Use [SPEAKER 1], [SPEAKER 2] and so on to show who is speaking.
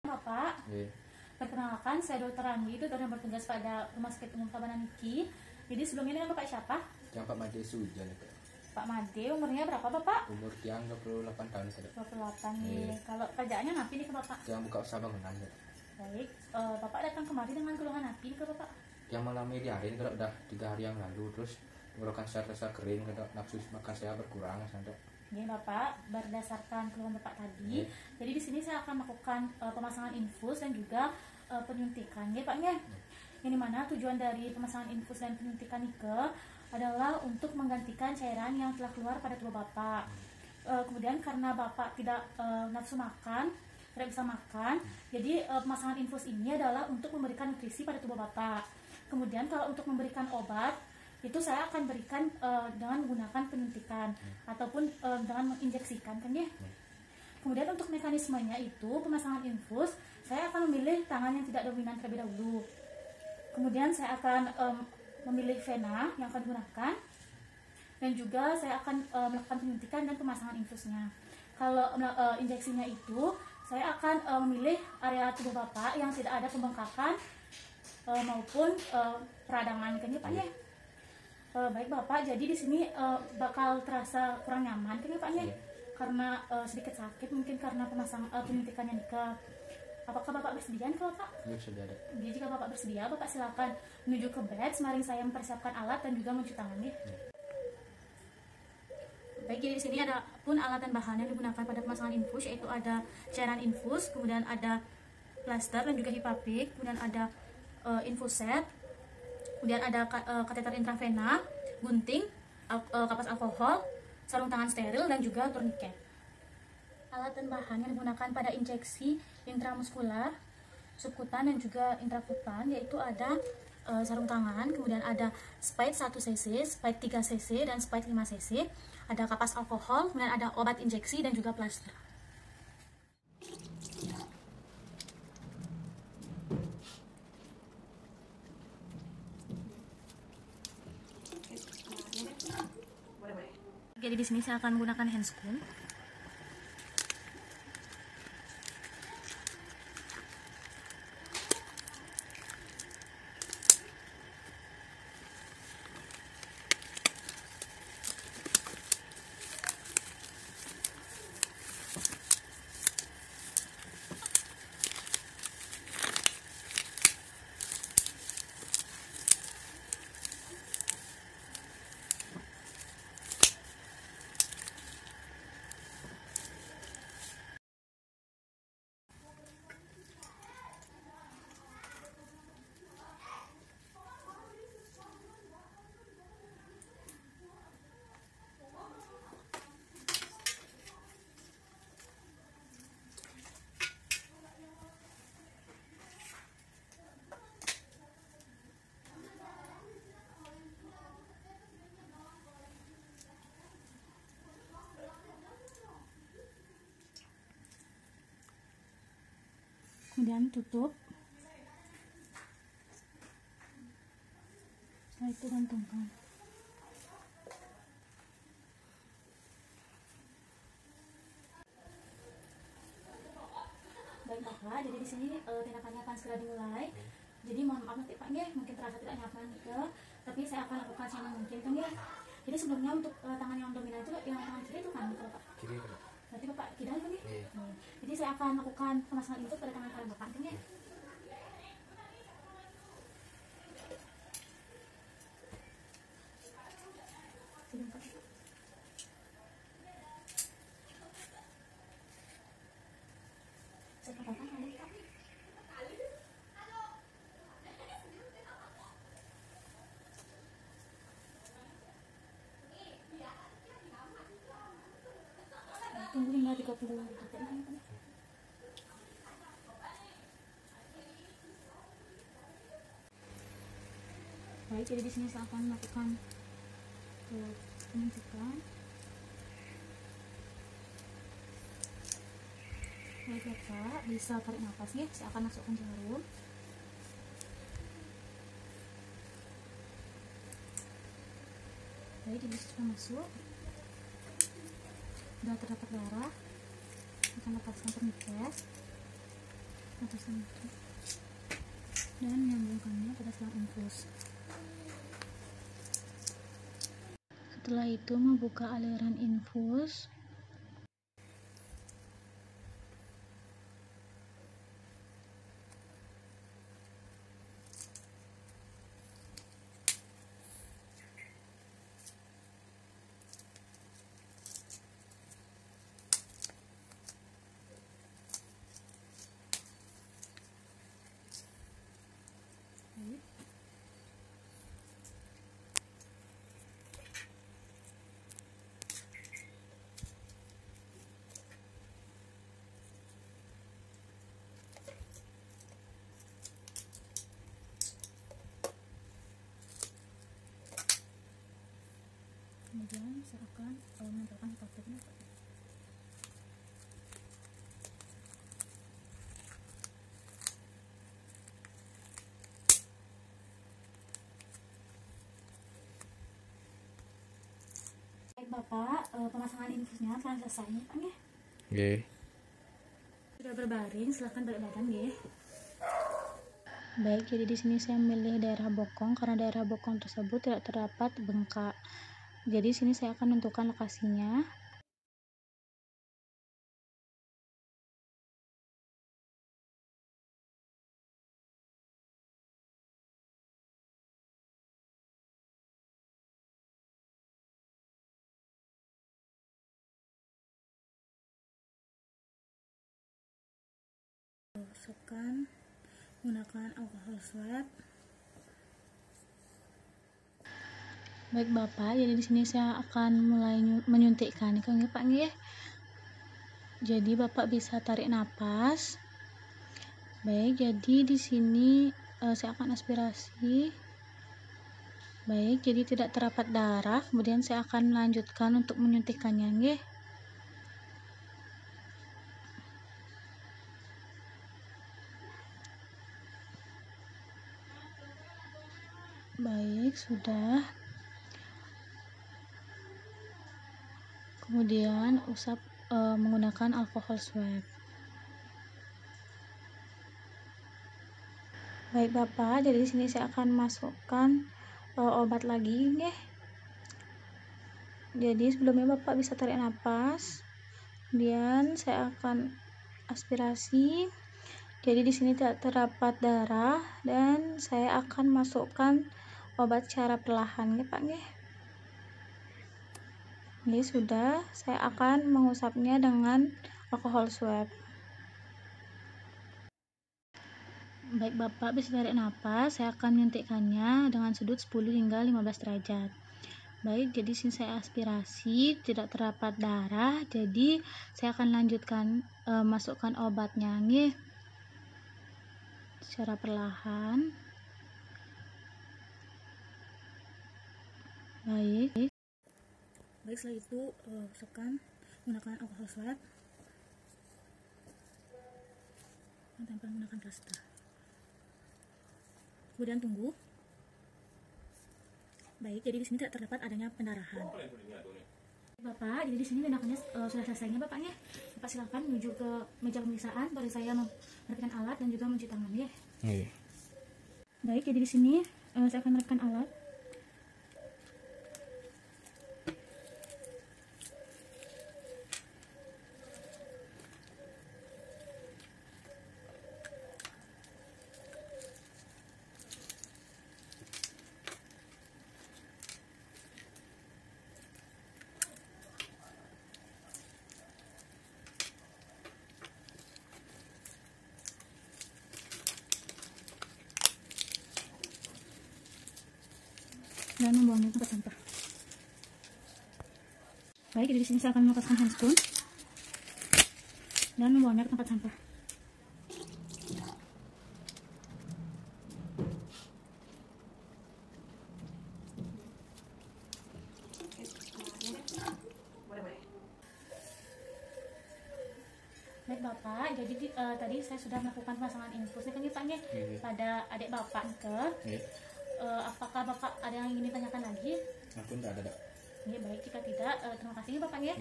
[SPEAKER 1] Bapak, perkenalkan saya Dr. Randi, dokter yang bertugas pada Rumah Sakit Umum Tabanan Niki. Jadi sebelumnya dengan Bapak siapa?
[SPEAKER 2] Yang Pak Made Sujan.
[SPEAKER 1] Pak Made, umurnya berapa Bapak?
[SPEAKER 2] Umur tiang 28 tahun saja.
[SPEAKER 1] 28 nih. Kalau kerjaannya ngapain nih ke Bapak?
[SPEAKER 2] Yang buka usaha bangunan ya.
[SPEAKER 1] Baik, Bapak datang kemari dengan keluhan apa ke Bapak?
[SPEAKER 2] Yang mengalami diare kalau udah 3 hari yang lalu, terus mengeluarkan rasa kering, nafsu makan saya berkurang sampai.
[SPEAKER 1] Ini Bapak, berdasarkan keluhan Bapak tadi, jadi di sini saya akan melakukan pemasangan infus dan juga penyuntikan, ya Pak ya. Yang dimana tujuan dari pemasangan infus dan penyuntikan Nike adalah untuk menggantikan cairan yang telah keluar pada tubuh Bapak. Kemudian karena Bapak tidak nafsu makan, tidak bisa makan, jadi pemasangan infus ini adalah untuk memberikan nutrisi pada tubuh Bapak. Kemudian kalau untuk memberikan obat, itu saya akan berikan dengan menggunakan penyuntikan ataupun dengan menginjeksikan kan ya. Kemudian untuk mekanismenya itu pemasangan infus, saya akan memilih tangan yang tidak dominan terlebih dahulu. Kemudian saya akan memilih vena yang akan digunakan, dan juga saya akan melakukan penyuntikan dan pemasangan infusnya. Kalau injeksinya itu, saya akan memilih area tubuh Bapak yang tidak ada pembengkakan maupun peradangan kan ya Pak ya. Baik Bapak, jadi di sini bakal terasa kurang nyaman kan ya Pak ya, karena sedikit sakit mungkin karena penyuntikannya Nike. Apakah Bapak bersedia kalau Pak?
[SPEAKER 2] Ya, sudah ada.
[SPEAKER 1] Jadi jika Bapak bersedia, Bapak silakan menuju ke bed sembari saya mempersiapkan alat dan juga mencuci tangan ya. Baik, jadi di sini ada pun alat dan bahan yang digunakan pada pemasangan infus, yaitu ada cairan infus, kemudian ada plaster dan juga hipapik, kemudian ada infuset, kemudian ada kateter intravena, gunting, kapas alkohol, sarung tangan steril, dan juga turniket. Alat dan bahan yang digunakan pada injeksi intramuskular, subkutan, dan juga intrakutan, yaitu ada sarung tangan, kemudian ada spide 1 cc, spide 3 cc, dan spide 5 cc, ada kapas alkohol, kemudian ada obat injeksi, dan juga plaster. Jadi di sini saya akan menggunakan handscoon. Kemudian tutup, setelah itu gantungkan. Baik Bapak, jadi di sini tindakannya akan segera dimulai. Jadi mohon maaf nanti Pak ya, mungkin terasa tidak nyaman gitu, tapi saya akan lakukan semaksimal mungkin kan ya. Jadi sebelumnya untuk tangan yang dominan itu yang tangan kiri itu kan Pak?
[SPEAKER 2] Kiri kan?
[SPEAKER 1] Berarti Bapak kiri kan ya? Jadi saya akan lakukan pemasangan itu pada tangan kanan Bapak kan ya. Tunggu hingga 30 detik ini. Baik, jadi di sini saya akan melakukan penyuntikan. Baik Bapak, bisa tarik nafas ya. Saya akan masukkan jarum. Baik, jadi sudah masuk. Sudah terdapat darah, akan lepaskan turniket. atasnya itu, dan nyambungkannya pada selang infus. Setelah itu membuka aliran infus. Kemudian saya akan menempelkan plastiknya. Baik Bapak, pemasangan infusnya telah selesai ya Pak ya?
[SPEAKER 2] Nggih.
[SPEAKER 1] Sudah berbaring, silahkan balik badan ya. Baik, jadi di sini saya memilih daerah bokong karena daerah bokong tersebut tidak terdapat bengkak. Jadi sini saya akan menentukan lokasinya. Masukkan menggunakan alkohol swab. Baik Bapak, jadi di sini saya akan mulai menyuntikkan kan ya Pak nggih. Jadi Bapak bisa tarik napas. Baik, jadi di sini saya akan aspirasi. Baik, jadi tidak terdapat darah. Kemudian saya akan melanjutkan untuk menyuntikkannya nggih. Baik, sudah. Kemudian usap menggunakan alkohol swab. Baik Bapak, jadi di sini saya akan masukkan obat lagi nggih. Jadi sebelumnya Bapak bisa tarik nafas. Kemudian saya akan aspirasi. Jadi di sini tidak terdapat darah dan saya akan masukkan obat secara perlahan ya Pak nggih. Ini sudah, saya akan mengusapnya dengan alkohol swab. Baik Bapak bisa tarik nafas, saya akan menyuntikkannya dengan sudut 10 hingga 15 derajat. Baik, jadi sini saya aspirasi, tidak terdapat darah, jadi saya akan lanjutkan masukkan obatnya nih secara perlahan. Baik, setelah itu masukkan menggunakan alkohol swab, tempel menggunakan plaster. Kemudian tunggu. Baik, jadi di sini tidak terdapat adanya pendarahan. Bapak, jadi di sini tindakannya sudah selesainya Bapaknya. Bapak silakan menuju ke meja pemeriksaan, baru saya merapikan alat dan juga mencuci tangan ya. Baik, jadi di sini saya akan menerapkan alat. Dan membuangnya ke tempat sampah. Baik, jadi di sini saya akan melepaskan handscoon dan membuangnya ke tempat sampah. Baik Bapak, jadi tadi saya sudah melakukan pemasangan infus kan Pak pada adik Bapak ke. Apakah Bapak ada yang ingin ditanyakan lagi?
[SPEAKER 2] Aku tidak ada.
[SPEAKER 1] Ya, baik, jika tidak, terima kasih Bapak ya.